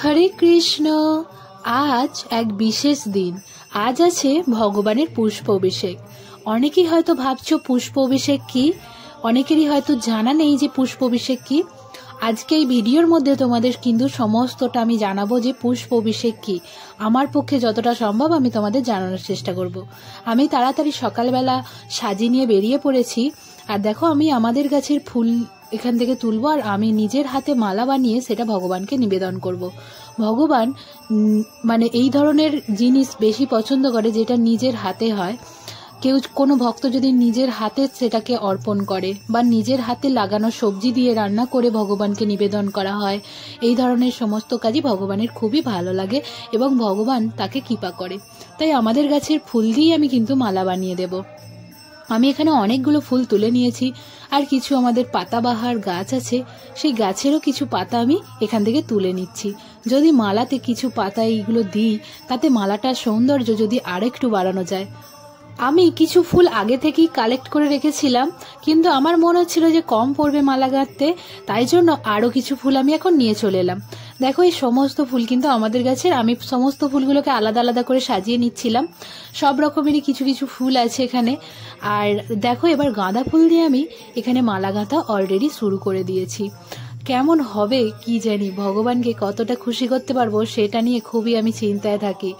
হরে কৃষ্ণ। আজ এক বিশেষ দিন। আজ আছে ভগবানের পুষ্প অভিষেক। অনেকেই হয়তো ভাবছো পুষ্প অভিষেক কি, অনেকেরই হয়তো জানা নেই যে পুষ্প অভিষেক কি। আজকে এই ভিডিওর মধ্যে তোমাদের কিন্তু সমস্তটা আমি জানাবো যে পুষ্প অভিষেক কি। আমার পক্ষে যতটা সম্ভব আমি তোমাদের জানানোর চেষ্টা করব। আমি তাড়াতাড়ি সকালবেলা সাজিয়ে নিয়ে বেরিয়ে পড়েছি। আর দেখো, আমি আমাদের গাছের ফুল এখান থেকে তুলবো আর আমি নিজের হাতে মালা বানিয়ে সেটা ভগবানকে নিবেদন করব। ভগবান মানে এই ধরনের জিনিস বেশি পছন্দ করে যেটা নিজের হাতে হয়। কেউ কোনো ভক্ত যদি নিজের হাতে সেটাকে অর্পণ করে বা নিজের হাতে লাগানো সবজি দিয়ে রান্না করে ভগবানকে নিবেদন করা হয়, এই ধরনের সমস্ত কাজই ভগবানের খুবই ভালো লাগে এবং ভগবান তাকে কৃপা করে। তাই আমাদের গাছের ফুল দিয়েই আমি কিন্তু মালা বানিয়ে দেব। আমি এখানে অনেকগুলো ফুল তুলে নিয়েছি আর কিছু আমাদের পাতাবাহার গাছ আছে, সেই গাছেরও কিছু পাতা আমি এখান থেকে তুলে নিচ্ছি। যদি মালাতে কিছু পাতা এইগুলো দিই তাতে মালাটার সৌন্দর্য যদি আরেকটু বাড়ানো যায়। আমি কিছু ফুল আগে থেকেই কালেক্ট করে রেখেছিলাম, কিন্তু আমার মনে হচ্ছিল যে কম পড়বে মালা গাঁথতে, তাই জন্য আরও কিছু ফুল আমি এখন নিয়ে চলে এলাম। দেখো, এই সমস্ত ফুল কিন্তু আমাদের গাছের। আমি সমস্ত ফুলগুলোকে আলাদা আলাদা করে সাজিয়ে নিচ্ছিলাম। সব রকমেরই কিছু কিছু ফুল আছে এখানে। আর দেখো, এবার গাঁদা ফুল দিয়ে আমি এখানে মালা গাঁথা অলরেডি শুরু করে দিয়েছি। কেমন হবে কি জানি, ভগবানকে কতটা খুশি করতে পারবো সেটা নিয়ে খুবই আমি চিন্তায় থাকি।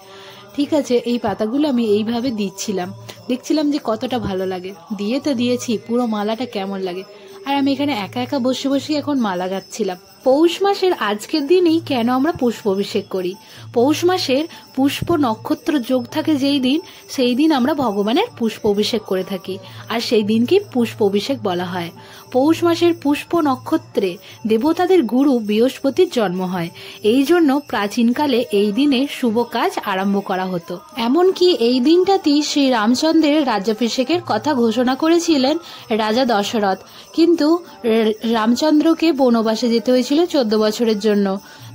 ঠিক আছে, এই পাতাগুলো আমি এইভাবে দিচ্ছিলাম, দেখছিলাম যে কতটা ভালো লাগে। দিয়ে তো দিয়েছি, পুরো মালাটা কেমন লাগে। আর আমি এখানে একা একা বসে বসে এখন মালা গাঁথছিলাম। পৌষ মাসের আজকের দিনেই কেন আমরা পুষ্প অভিষেক করি? পৌষ মাসের পুষ্প নক্ষত্র যোগ থাকে যেই দিন, সেই দিন আমরা ভগবানের পুষ্প অভিষেক করে থাকি। আর সেই দিনকেই পুষ্প অভিষেক বলা হয়। পৌষ মাসের পুষ্প নক্ষত্রে দেবতাদের গুরু বৃহস্পতির জন্ম হয়। এই জন্য প্রাচীনকালে এই দিনে শুভ কাজ আরম্ভ করা হতো। এমনকি এই দিনটাতেই শ্রী রামচন্দ্রের রাজ্যাভিষেকের কথা ঘোষণা করেছিলেন রাজা দশরথ। কিন্তু রামচন্দ্রকে বনবাসে যেতে হয়েছিল 14 বছরের জন্য।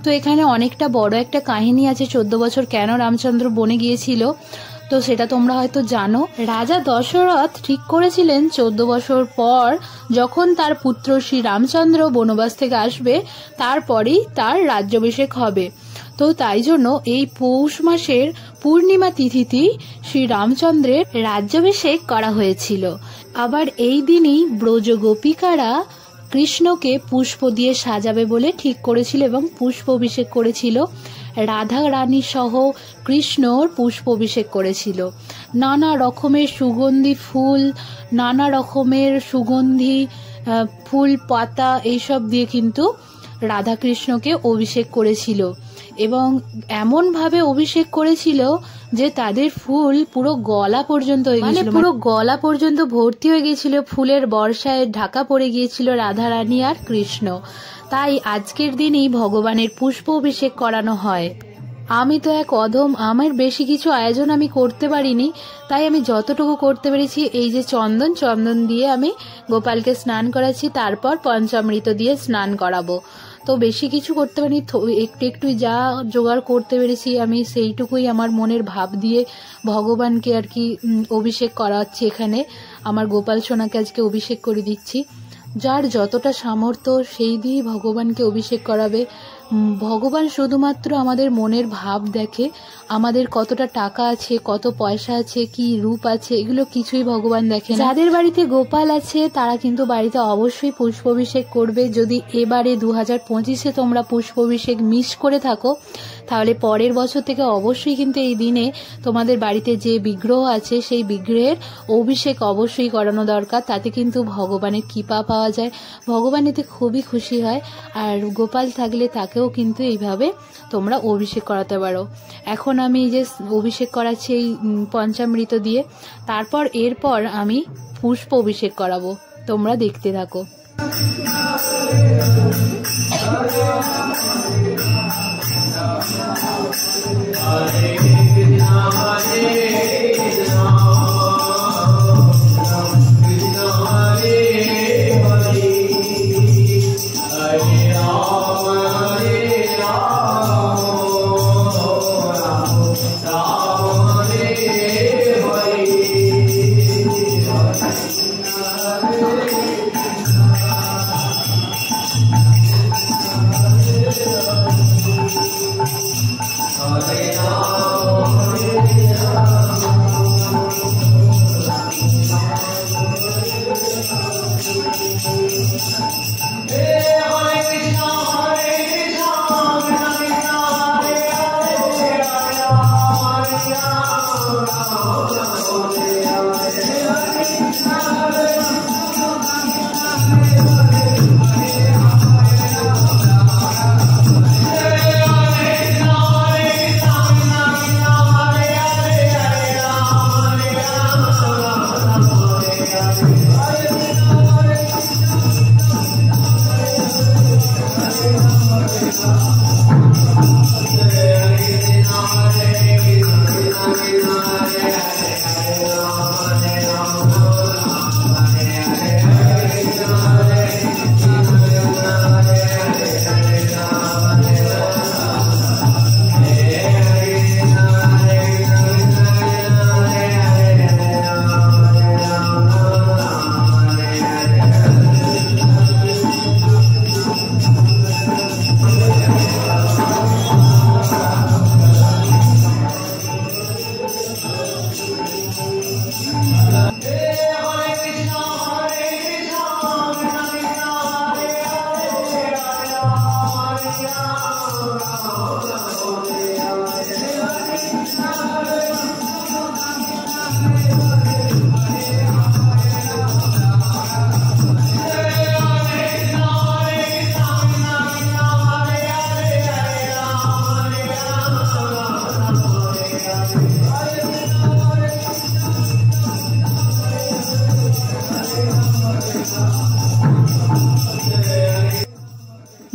তো এখানে অনেকটা বড় একটা কাহিনী আছে 14 বছর কেন রামচন্দ্র বনে গিয়েছিল, তো সেটা তোমরা হয়তো জানো। রাজা দশরথ ঠিক করেছিলেন 14 বছর পর যখন তার পুত্র শ্রী রামচন্দ্র বনবাস থেকে আসবে, তারপরেই তার রাজ্যাভিষেক হবে। তো তাই জন্য এই পৌষ মাসের পূর্ণিমা তিথিতেই শ্রী রামচন্দ্রের রাজ্যাভিষেক করা হয়েছিল। আবার এই দিনই ব্রজ গোপিকারা কৃষ্ণকে পুষ্প দিয়ে সাজাবে বলে ঠিক করেছিল এবং পুষ্প অভিষেক করেছিল। রাধা রানী সহ কৃষ্ণর পুষ্প অভিষেক করেছিল। নানা রকমের সুগন্ধি ফুল, নানা রকমের সুগন্ধি ফুল পাতা এইসব দিয়ে কিন্তু রাধা কৃষ্ণকে অভিষেক করেছিল এবং এমনভাবে অভিষেক করেছিল যে তাদের ফুল পুরো গলা পর্যন্ত হয়ে গিয়েছিল, পুরো গলা পর্যন্ত ভর্তি হয়ে গিয়েছিল। ফুলের বর্ষায় ঢাকা পড়ে গিয়েছিল রাধা রানী আর কৃষ্ণ। তাই আজকের দিনেই ভগবানের পুষ্প অভিষেক করানো হয়। আমি তো এক অধম, আমার বেশি কিছু আয়োজন আমি করতে পারিনি, তাই আমি যতটুকু করতে পেরেছি এই যে চন্দন দিয়ে আমি গোপালকে স্নান করাচ্ছি, তারপর পঞ্চামৃত দিয়ে স্নান করাবো। তো বেশি কিছু করতে পারিনি, একটু একটু যা জোগাড় করতে পেরেছি আমি সেইটুকুই আমার মনের ভাব দিয়ে ভগবানকে আর কি অভিষেক করাচ্ছি। এখানে আমার গোপাল সোনাকে আজকে অভিষেক করে দিচ্ছি। যার যতটা সামর্থ্য সেই দিয়ে ভগবানকে অভিষেক করাবে। ভগবান শুধুমাত্র আমাদের মনের ভাব দেখে, আমাদের কতটা টাকা আছে, কত পয়সা আছে, কি রূপ আছে, এগুলো কিছুই ভগবান দেখে না। যাদের বাড়িতে গোপাল আছে তারা কিন্তু বাড়িতে অবশ্যই পুষ্প অভিষেক করবে। যদি এবারে 2025-এ তোমরা পুষ্প অভিষেক মিস করে থাকো, তাহলে পরের বছর থেকে অবশ্যই কিন্তু এই দিনে তোমাদের বাড়িতে যে বিগ্রহ আছে সেই বিগ্রহের অভিষেক অবশ্যই করানো দরকার। তাতে কিন্তু ভগবানের কৃপা পাওয়া যায়, ভগবান এতে খুবই খুশি হয়। আর গোপাল থাকলে তাকেও কিন্তু এইভাবে তোমরা অভিষেক করাতে পারো। এখন আমি যে অভিষেক করাচ্ছি এই পঞ্চামৃত দিয়ে, তারপর এরপর আমি পুষ্প অভিষেক করাবো, তোমরা দেখতে থাকো।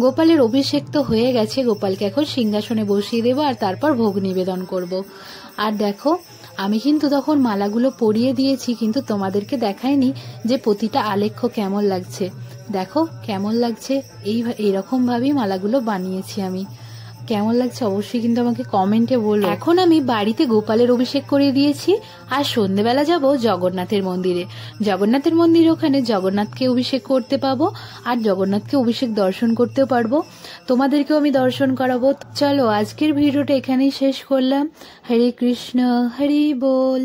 গোপালের অভিষেক তো হয়ে গেছে, গোপালকে এখন সিংহাসনে বসিয়ে দেবো আর তারপর ভোগ নিবেদন করব। আর দেখো আমি কিন্তু তখন মালাগুলো পরিয়ে দিয়েছি, কিন্তু তোমাদেরকে দেখাইনি যে প্রতিটা আলেখ্য কেমন লাগছে। দেখো কেমন লাগছে, এইরকম ভাবেই মালাগুলো বানিয়েছি আমি। কেমন লাগছে অবশ্যই কিন্তু আমাকে কমেন্টে বলো। এখন আমি বাড়িতে গোপালের অভিষেক করে দিয়েছি, আর সন্ধেবেলা যাব জগন্নাথের মন্দিরে। জগন্নাথের মন্দিরে ওখানে জগন্নাথকে অভিষেক করতে পাবো, আর জগন্নাথকে অভিষেক দর্শন করতেও পারবো, তোমাদেরকেও আমি দর্শন করাবো। চলো আজকের ভিডিওটা এখানেই শেষ করলাম। হরে কৃষ্ণ, হরি বল।